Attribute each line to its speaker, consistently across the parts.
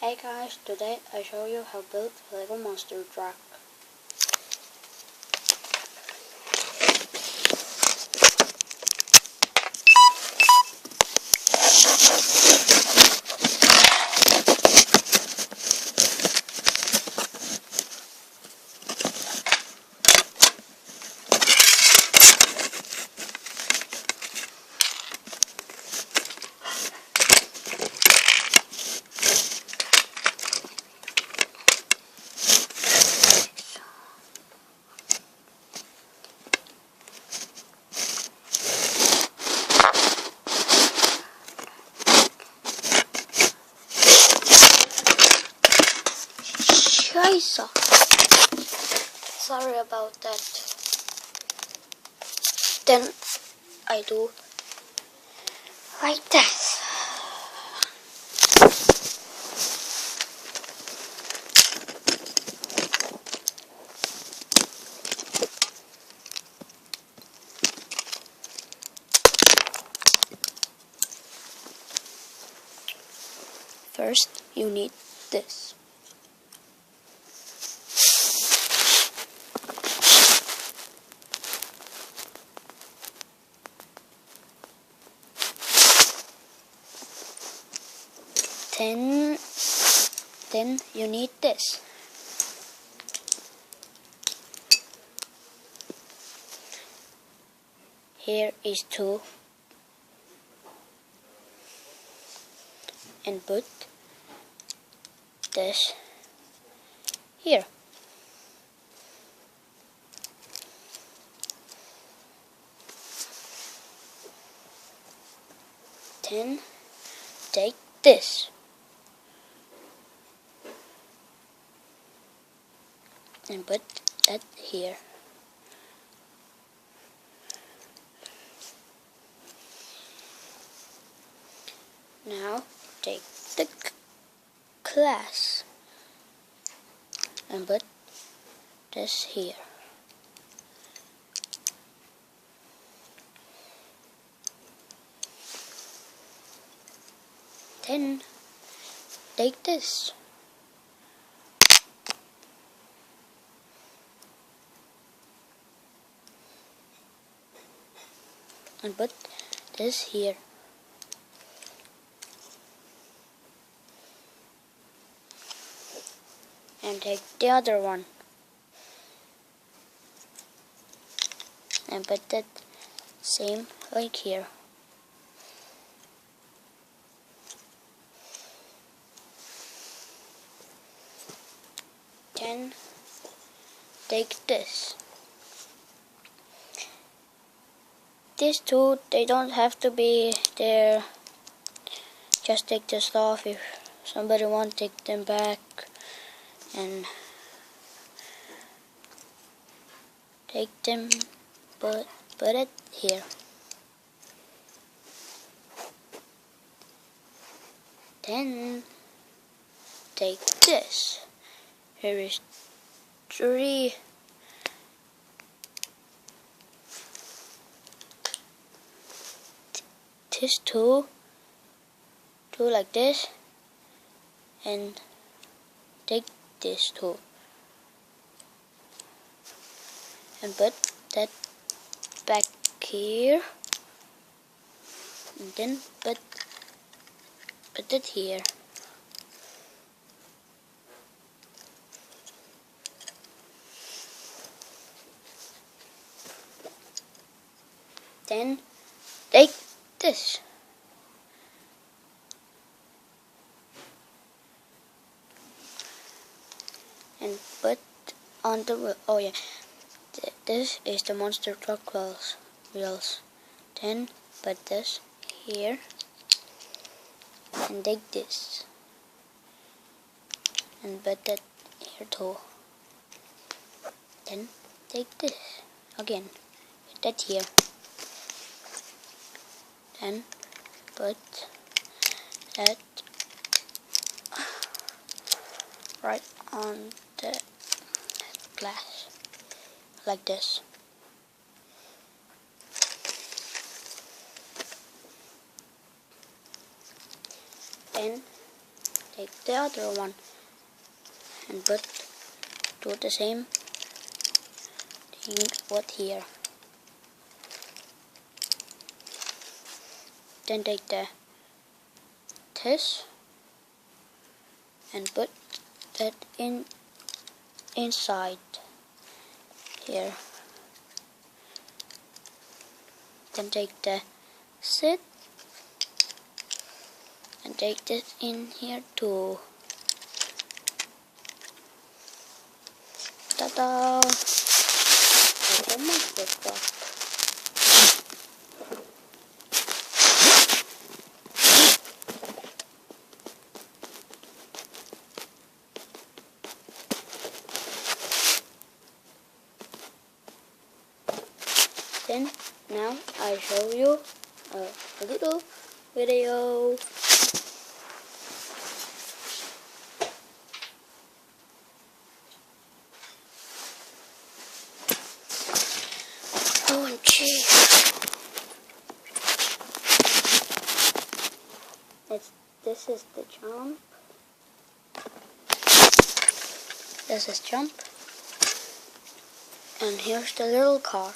Speaker 1: Hey guys, today I show you how to build a Lego monster truck. Scheiße. Sorry about that. Then I do like this. First, you need this. Then you need this. Here is 2. And put this here. Then take this and put that here. Now take the glass and put this here. Then take this and put this here. And take the other one and put that same like here. Then take this. These two, they don't have to be there. Just take this off if somebody wants, take them back. And take them, put it here. Then take this. Here is 3. This 2 like this, and take this 2 and put that back here, and then put it here. Then take this and put on the wheel. Oh yeah, this is the monster truck wheels. Then put this here and take this and put that here too. Then take this again, put that here. Then put that right on the glass like this. Then take the other one and do the same thing what here. Then take this and put that inside here. Then take the sit and take this in here too. Ta-da! That's a monster truck. Then now I show you a little video. OMG! This is the jump. This is jump. And here's the little car.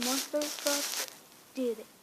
Speaker 1: Monster truck did it.